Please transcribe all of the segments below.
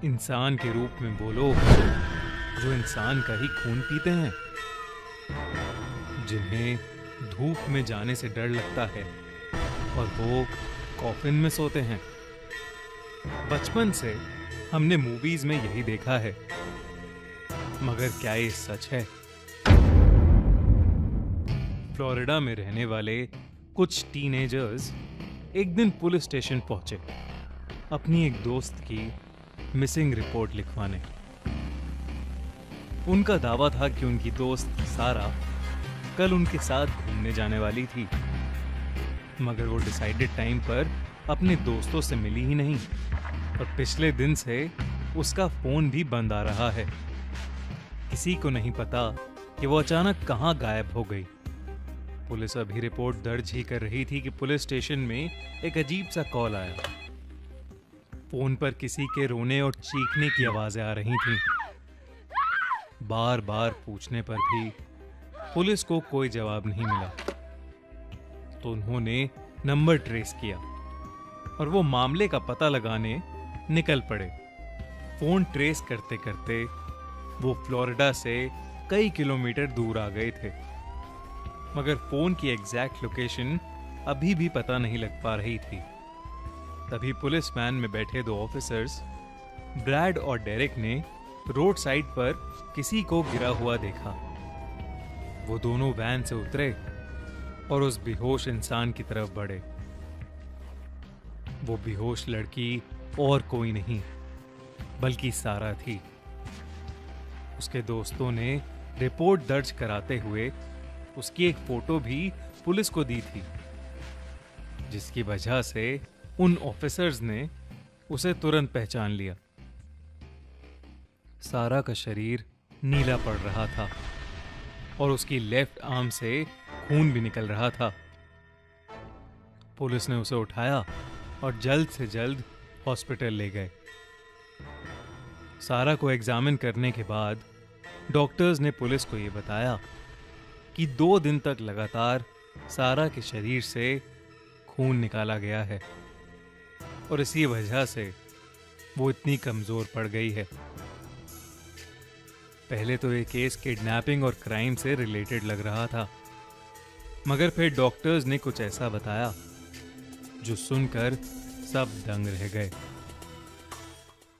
इंसान के रूप में वो लोग जो इंसान का ही खून पीते हैं, जिन्हें धूप में जाने से डर लगता है और वो कॉफिन में सोते हैं। बचपन से हमने मूवीज में यही देखा है, मगर क्या ये सच है? फ्लोरिडा में रहने वाले कुछ टीनेजर्स एक दिन पुलिस स्टेशन पहुंचे अपनी एक दोस्त की मिसिंग रिपोर्ट लिखवाने। उनका दावा था कि उनकी दोस्त सारा कल उनके साथ घूमने जाने वाली थी, मगर वो डिसाइडेड टाइम पर अपने दोस्तों से मिली ही नहीं और पिछले दिन से उसका फोन भी बंद आ रहा है। किसी को नहीं पता कि वो अचानक कहां गायब हो गई। पुलिस अभी रिपोर्ट दर्ज ही कर रही थी कि पुलिस स्टेशन में एक अजीब सा कॉल आया। फोन पर किसी के रोने और चीखने की आवाजें आ रही थीं। बार बार पूछने पर भी पुलिस को कोई जवाब नहीं मिला, तो उन्होंने नंबर ट्रेस किया और वो मामले का पता लगाने निकल पड़े। फोन ट्रेस करते करते वो फ्लोरिडा से कई किलोमीटर दूर आ गए थे, मगर फोन की एग्जैक्ट लोकेशन अभी भी पता नहीं लग पा रही थी। तभी पुलिस वैन में बैठे दो ऑफिसर्स, ब्रैड और डेरेक, ने रोड साइड पर किसी को गिरा हुआ देखा। वो दोनों वैन से उतरे और उस बेहोश इंसान की तरफ बढ़े। वो बेहोश लड़की और कोई नहीं बल्कि सारा थी। उसके दोस्तों ने रिपोर्ट दर्ज कराते हुए उसकी एक फोटो भी पुलिस को दी थी, जिसकी वजह से उन ऑफिसर्स ने उसे तुरंत पहचान लिया। सारा का शरीर नीला पड़ रहा था और उसकी लेफ्ट आर्म से खून भी निकल रहा था। पुलिस ने उसे उठाया और जल्द से जल्द हॉस्पिटल ले गए। सारा को एग्जामिन करने के बाद डॉक्टर्स ने पुलिस को यह बताया कि 2 दिन तक लगातार सारा के शरीर से खून निकाला गया है और इसी वजह से वो इतनी कमजोर पड़ गई है। पहले तो ये केस किडनैपिंग और क्राइम से रिलेटेड लग रहा था, मगर फिर डॉक्टर्स ने कुछ ऐसा बताया जो सुनकर सब दंग रह गए।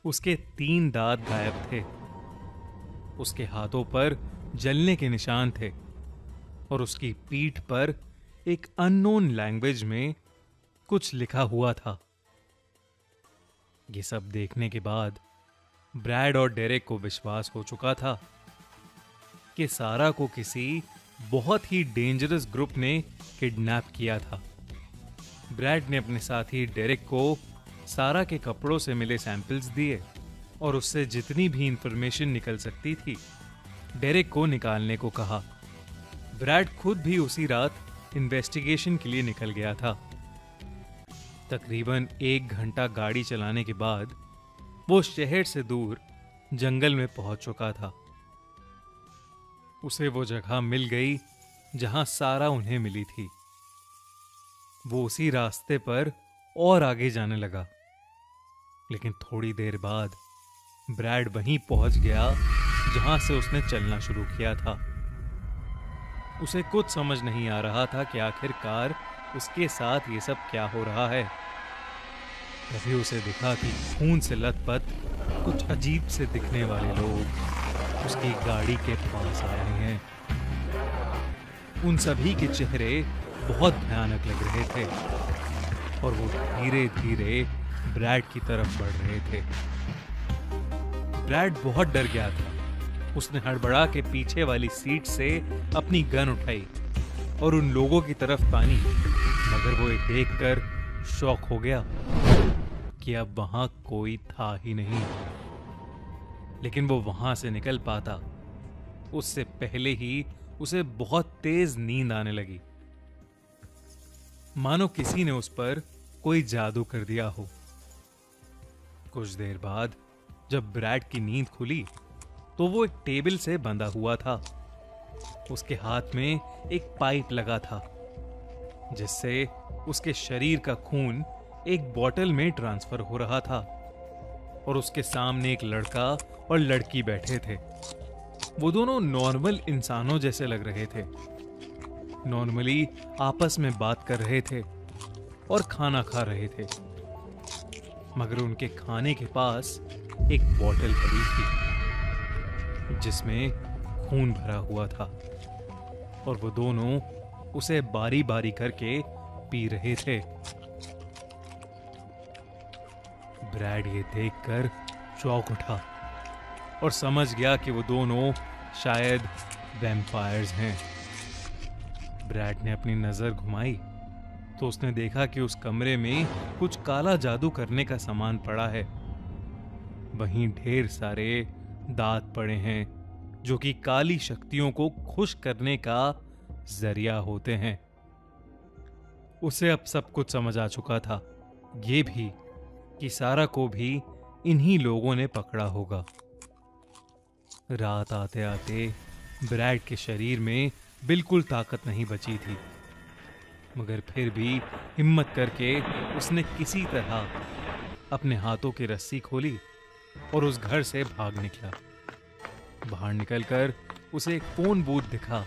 उसके 3 दांत गायब थे, उसके हाथों पर जलने के निशान थे और उसकी पीठ पर एक अननोन लैंग्वेज में कुछ लिखा हुआ था। ये सब देखने के बाद ब्रैड और डेरेक को विश्वास हो चुका था कि सारा को किसी बहुत ही डेंजरस ग्रुप ने किडनैप किया था। ब्रैड ने अपने साथी डेरेक को सारा के कपड़ों से मिले सैंपल्स दिए और उससे जितनी भी इंफॉर्मेशन निकल सकती थी डेरेक को निकालने को कहा। ब्रैड खुद भी उसी रात इन्वेस्टिगेशन के लिए निकल गया था। तकरीबन 1 घंटा गाड़ी चलाने के बाद वो शहर से दूर जंगल में पहुंच चुका था। उसे वो जगह मिल गई जहां सारा उन्हें मिली थी। वो उसी रास्ते पर और आगे जाने लगा, लेकिन थोड़ी देर बाद ब्रैड वहीं पहुंच गया जहां से उसने चलना शुरू किया था। उसे कुछ समझ नहीं आ रहा था कि आखिरकार उसके साथ ये सब क्या हो रहा है। तभी उसे दिखा कि खून से लथपथ कुछ अजीब से दिखने वाले लोग उसकी गाड़ी के पास आ रहे हैं। उन सभी के चेहरे बहुत भयानक लग रहे थे और वो धीरे धीरे ब्रैड की तरफ बढ़ रहे थे। ब्रैड बहुत डर गया था। उसने हड़बड़ा के पीछे वाली सीट से अपनी गन उठाई और उन लोगों की तरफ तानी, मगर वो ये देखकर शॉक हो गया कि अब वहां कोई था ही नहीं। लेकिन वो वहां से निकल पाता उससे पहले ही उसे बहुत तेज नींद आने लगी, मानो किसी ने उस पर कोई जादू कर दिया हो। कुछ देर बाद जब ब्रैड की नींद खुली तो वो एक टेबल से बंधा हुआ था। उसके हाथ में एक पाइप लगा था जिससे उसके शरीर का खून एक बोतल में ट्रांसफर हो रहा था। और उसके सामने एक लड़का और लड़की बैठे थे। वो दोनों नॉर्मल इंसानों जैसे लग रहे थे। नॉर्मली आपस में बात कर रहे थे और खाना खा रहे थे, मगर उनके खाने के पास एक बोतल पड़ी थी जिसमें खून भरा हुआ था और वो दोनों उसे बारी बारी करके पी रहे थे। ब्रैड ये देखकर चौंक उठा और समझ गया कि वो दोनों शायद वैम्पायर्स हैं। ब्रैड ने अपनी नजर घुमाई तो उसने देखा कि उस कमरे में कुछ काला जादू करने का सामान पड़ा है। वहीं ढेर सारे दांत पड़े हैं जो कि काली शक्तियों को खुश करने का जरिया होते हैं। उसे अब सब कुछ समझ आ चुका था, ये भी कि सारा को भी इन्हीं लोगों ने पकड़ा होगा। रात आते आते ब्रैड के शरीर में बिल्कुल ताकत नहीं बची थी, मगर फिर भी हिम्मत करके उसने किसी तरह अपने हाथों की रस्सी खोली और उस घर से भाग निकला। बाहर निकलकर उसे एक फोन बूथ दिखा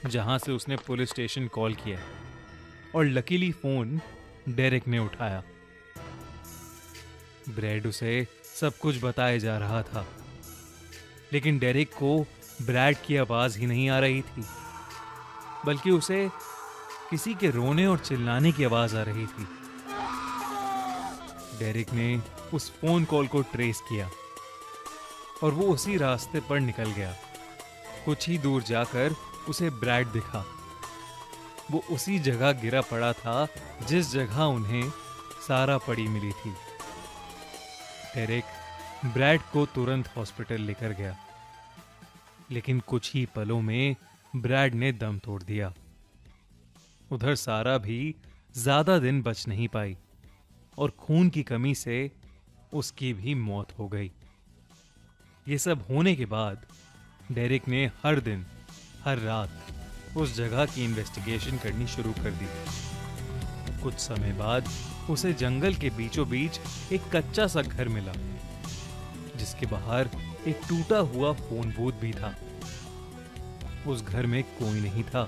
जहां से उसने पुलिस स्टेशन कॉल किया और लकीली फोन डेरिक ने उठाया। ब्रैड उसे सब कुछ बताए जा रहा था, लेकिन डेरिक को ब्रैड की आवाज ही नहीं आ रही थी, बल्कि उसे किसी के रोने और चिल्लाने की आवाज आ रही थी। डेरिक ने उस फोन कॉल को ट्रेस किया और वो उसी रास्ते पर निकल गया। कुछ ही दूर जाकर उसे ब्रैड दिखा। वो उसी जगह गिरा पड़ा था जिस जगह उन्हें सारा पड़ी मिली थी। डेरिक ब्रैड को तुरंत हॉस्पिटल लेकर गया, लेकिन कुछ ही पलों में ब्रैड ने दम तोड़ दिया। उधर सारा भी ज्यादा दिन बच नहीं पाई और खून की कमी से उसकी भी मौत हो गई। ये सब होने के बाद डेरिक ने हर दिन हर रात उस जगह की इन्वेस्टिगेशन करनी शुरू कर दी। कुछ समय बाद उसे जंगल के बीचों बीच एक कच्चा सा घर मिला, जिसके बाहर एक टूटा हुआ फोन बूथ भी था। उस घर में कोई नहीं था।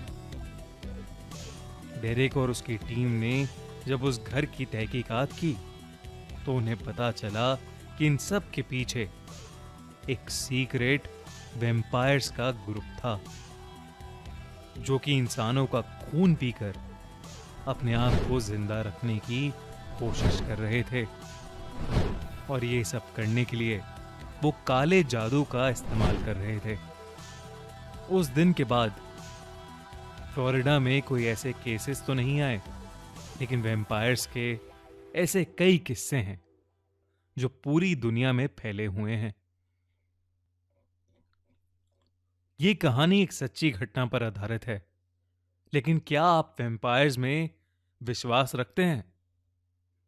डेरिक और उसकी टीम ने जब उस घर की तहकीकात की तो उन्हें पता चला कि इन सब के पीछे एक सीक्रेट वैम्पायर्स का ग्रुप था, जो कि इंसानों का खून पीकर अपने आप को जिंदा रखने की कोशिश कर रहे थे। और ये सब करने के लिए वो काले जादू का इस्तेमाल कर रहे थे। उस दिन के बाद फ्लोरिडा में कोई ऐसे केसेस तो नहीं आए, लेकिन वैम्पायर्स के ऐसे कई किस्से हैं जो पूरी दुनिया में फैले हुए हैं। ये कहानी एक सच्ची घटना पर आधारित है, लेकिन क्या आप वैम्पायर्स में विश्वास रखते हैं?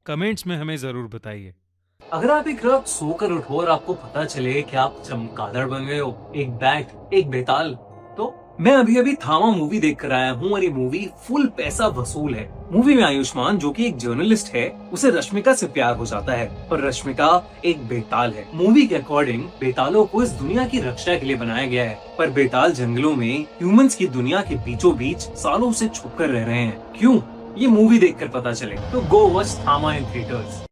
कमेंट्स में हमें जरूर बताइए। अगर आप एक रात सोकर उठो और आपको पता चले कि आप चमगादड़ बन गए हो, एक बैट, एक बेताल, तो मैं अभी अभी थामा मूवी देख कर आया हूँ और ये मूवी फुल पैसा वसूल है। मूवी में आयुष्मान, जो कि एक जर्नलिस्ट है, उसे रश्मिका से प्यार हो जाता है और रश्मिका एक बेताल है। मूवी के अकॉर्डिंग बेतालों को इस दुनिया की रक्षा के लिए बनाया गया है, पर बेताल जंगलों में ह्यूमंस की दुनिया के बीचों बीच सालों से छुप कर रह रहे हैं। क्यों? ये मूवी देखकर पता चले। तो गो वॉच थामा इन थिएटर्स।